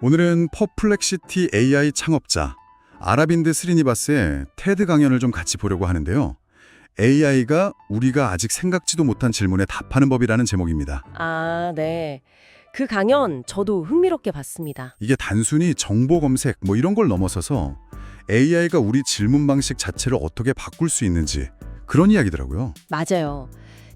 오늘은 퍼플렉시티 AI 창업자 아라빈드 스리니바스의 테드 강연을 좀 같이 보려고 하는데요. AI가 우리가 아직 생각지도 못한 질문에 답하는 법이라는 제목입니다. 아, 네. 그 강연 저도 흥미롭게 봤습니다. 이게 단순히 정보 검색 이런 걸 넘어서서 AI가 우리 질문 방식 자체를 어떻게 바꿀 수 있는지 그런 이야기더라고요. 맞아요.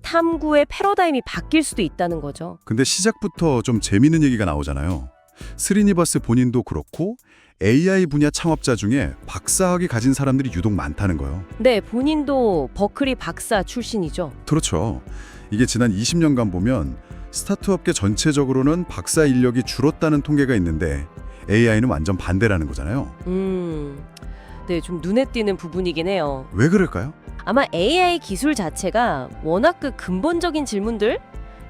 탐구의 패러다임이 바뀔 수도 있다는 거죠. 근데 시작부터 좀 재미있는 얘기가 나오잖아요. 스리니바스 본인도 그렇고 AI 분야 창업자 중에 박사학위 가진 사람들이 유독 많다는 거예요. 네, 본인도 버클리 박사 출신이죠. 그렇죠. 이게 지난 20년간 보면 스타트업계 전체적으로는 박사 인력이 줄었다는 통계가 있는데 AI는 완전 반대라는 거잖아요. 네, 좀 눈에 띄는 부분이긴 해요. 왜 그럴까요? 아마 AI 기술 자체가 워낙 그 근본적인 질문들?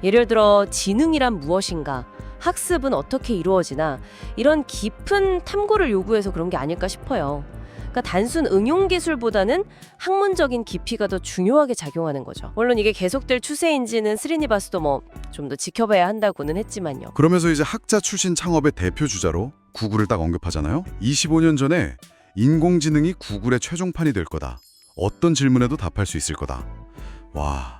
예를 들어 지능이란 무엇인가? 학습은 어떻게 이루어지나? 이런 깊은 탐구를 요구해서 그런 게 아닐까 싶어요. 그러니까 단순 응용 기술보다는 학문적인 깊이가 더 중요하게 작용하는 거죠. 물론 이게 계속될 추세인지는 스리니바스도 좀 더 지켜봐야 한다고는 했지만요. 그러면서 이제 학자 출신 창업의 대표 주자로 구글을 딱 언급하잖아요. 25년 전에 인공지능이 구글의 최종판이 될 거다. 어떤 질문에도 답할 수 있을 거다. 와,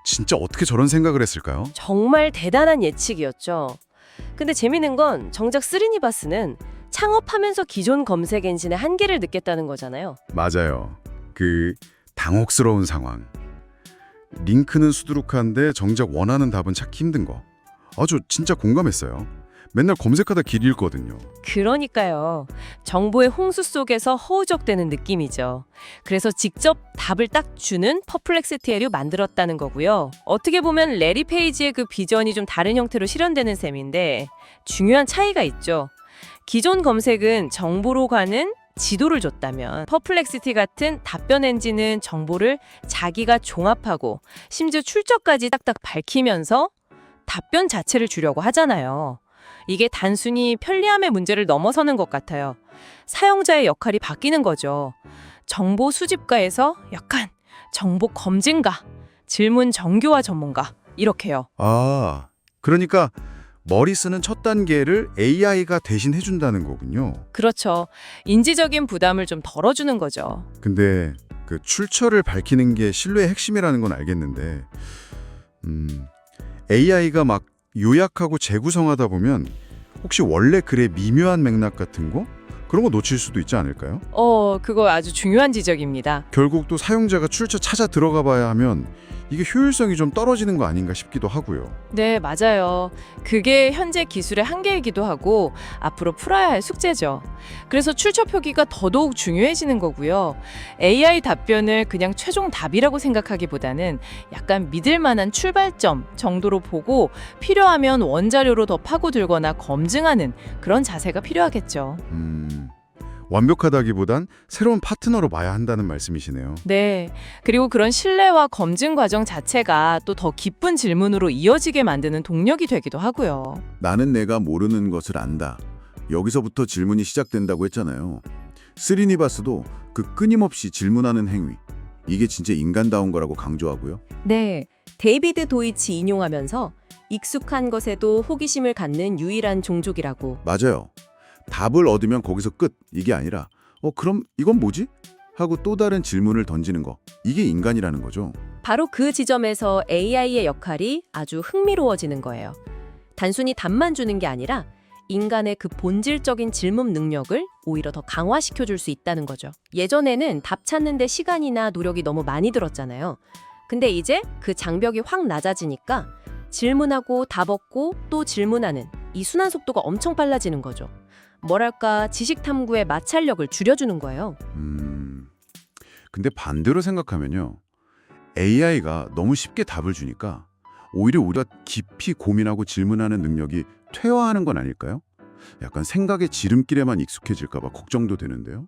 진짜 어떻게 저런 생각을 했을까요? 정말 대단한 예측이었죠. 근데 재밌는 건 정작 스리니바스는 창업하면서 기존 검색 엔진의 한계를 느꼈다는 거잖아요. 맞아요. 그 당혹스러운 상황. 링크는 수두룩한데 정작 원하는 답은 찾기 힘든 거. 아주 진짜 공감했어요. 맨날 검색하다 길 잃거든요. 그러니까요. 정보의 홍수 속에서 허우적대는 느낌이죠. 그래서 직접 답을 딱 주는 퍼플렉시티를 만들었다는 거고요. 어떻게 보면 레리 페이지의 그 비전이 좀 다른 형태로 실현되는 셈인데 중요한 차이가 있죠. 기존 검색은 정보로 가는 지도를 줬다면 퍼플렉시티 같은 답변 엔진은 정보를 자기가 종합하고 심지어 출처까지 딱딱 밝히면서 답변 자체를 주려고 하잖아요. 이게 단순히 편리함의 문제를 넘어서는 것 같아요. 사용자의 역할이 바뀌는 거죠. 정보 수집가에서 약간 정보 검증가, 질문 정교화 전문가 이렇게요. 아, 그러니까 머리 쓰는 첫 단계를 AI가 대신 해준다는 거군요. 그렇죠. 인지적인 부담을 좀 덜어주는 거죠. 근데 그 출처를 밝히는 게 신뢰의 핵심이라는 건 알겠는데 AI가 막 요약하고 재구성하다 보면 혹시 원래 글의 미묘한 맥락 같은 거? 그런 거 놓칠 수도 있지 않을까요? 그거 아주 중요한 지적입니다. 결국 또 사용자가 출처 찾아 들어가 봐야 하면 이게 효율성이 좀 떨어지는 거 아닌가 싶기도 하고요. 네, 맞아요. 그게 현재 기술의 한계이기도 하고 앞으로 풀어야 할 숙제죠. 그래서 출처 표기가 더더욱 중요해지는 거고요. AI 답변을 그냥 최종 답이라고 생각하기보다는 약간 믿을 만한 출발점 정도로 보고 필요하면 원자료로 더 파고들거나 검증하는 그런 자세가 필요하겠죠. 완벽하다기보단 새로운 파트너로 봐야 한다는 말씀이시네요. 네. 그리고 그런 신뢰와 검증 과정 자체가 또 더 깊은 질문으로 이어지게 만드는 동력이 되기도 하고요. 나는 내가 모르는 것을 안다. 여기서부터 질문이 시작된다고 했잖아요. 스리니바스도 그 끊임없이 질문하는 행위. 이게 진짜 인간다운 거라고 강조하고요. 네. 데이비드 도이치 인용하면서 익숙한 것에도 호기심을 갖는 유일한 종족이라고. 맞아요. 답을 얻으면 거기서 끝. 이게 아니라 그럼 이건 뭐지? 하고 또 다른 질문을 던지는 거. 이게 인간이라는 거죠. 바로 그 지점에서 AI의 역할이 아주 흥미로워지는 거예요. 단순히 답만 주는 게 아니라 인간의 그 본질적인 질문 능력을 오히려 더 강화시켜줄 수 있다는 거죠. 예전에는 답 찾는 데 시간이나 노력이 너무 많이 들었잖아요. 근데 이제 그 장벽이 확 낮아지니까 질문하고 답 얻고 또 질문하는 이 순환 속도가 엄청 빨라지는 거죠. 뭐랄까 지식 탐구의 마찰력을 줄여주는 거예요. 근데 반대로 생각하면요. AI가 너무 쉽게 답을 주니까 오히려 우리가 깊이 고민하고 질문하는 능력이 퇴화하는 건 아닐까요? 약간 생각의 지름길에만 익숙해질까 봐 걱정도 되는데요.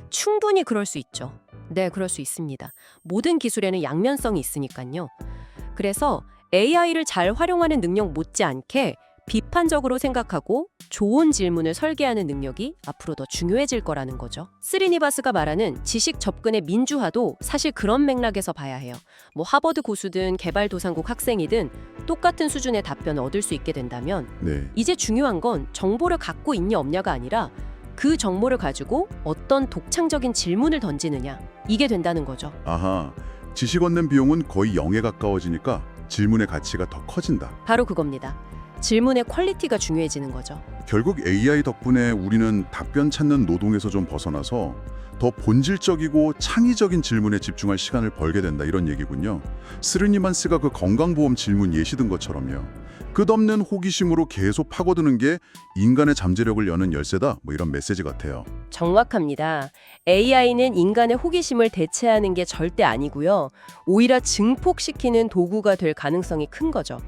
충분히 그럴 수 있죠. 네, 그럴 수 있습니다. 모든 기술에는 양면성이 있으니까요. 그래서 AI를 잘 활용하는 능력 못지않게 비판적으로 생각하고 좋은 질문을 설계하는 능력이 앞으로 더 중요해질 거라는 거죠. 스리니바스가 말하는 지식 접근의 민주화도 사실 그런 맥락에서 봐야 해요. 뭐 하버드 고수든 개발도상국 학생이든 똑같은 수준의 답변을 얻을 수 있게 된다면 네. 이제 중요한 건 정보를 갖고 있냐 없냐가 아니라 그 정보를 가지고 어떤 독창적인 질문을 던지느냐 이게 된다는 거죠. 아하. 지식 얻는 비용은 거의 0에 가까워지니까 질문의 가치가 더 커진다. 바로 그겁니다. 질문의 퀄리티가 중요해지는 거죠. 결국 AI 덕분에 우리는 답변 찾는 노동에서 좀 벗어나서 더 본질적이고 창의적인 질문에 집중할 시간을 벌게 된다 이런 얘기군요. 스르니만스가 그 건강보험 질문 예시든 것처럼요. 끝없는 호기심으로 계속 파고드는 게 인간의 잠재력을 여는 열쇠다 뭐 이런 메시지 같아요. 정확합니다. AI는 인간의 호기심을 대체하는 게 절대 아니고요. 오히려 증폭시키는 도구가 될 가능성이 큰 거죠.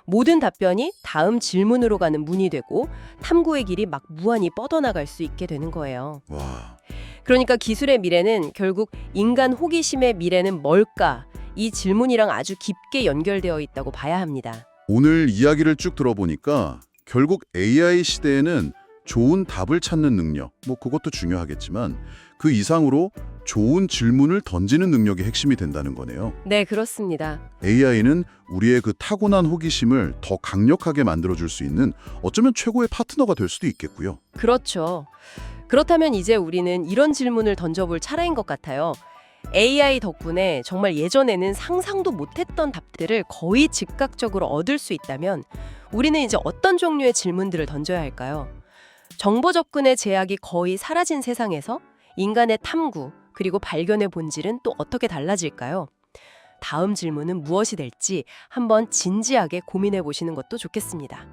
모든 답변이 다음 질문으로 가는 문이 되고 탐구의 길이 막 무한히 뻗어나갈 수 있게 되는 거예요. 와, 그러니까 기술의 미래는 결국 인간 호기심의 미래는 뭘까? 이 질문이랑 아주 깊게 연결되어 있다고 봐야 합니다. 오늘 이야기를 쭉 들어보니까 결국 AI 시대에는 좋은 답을 찾는 능력, 뭐 그것도 중요하겠지만 그 이상으로 좋은 질문을 던지는 능력이 핵심이 된다는 거네요. 네, 그렇습니다. AI는 우리의 그 타고난 호기심을 더 강력하게 만들어줄 수 있는 어쩌면 최고의 파트너가 될 수도 있겠고요. 그렇죠. 그렇다면 이제 우리는 이런 질문을 던져볼 차례인 것 같아요. AI 덕분에 정말 예전에는 상상도 못했던 답들을 거의 즉각적으로 얻을 수 있다면 우리는 이제 어떤 종류의 질문들을 던져야 할까요? 정보 접근의 제약이 거의 사라진 세상에서 인간의 탐구 그리고 발견의 본질은 또 어떻게 달라질까요? 다음 질문은 무엇이 될지 한번 진지하게 고민해 보시는 것도 좋겠습니다.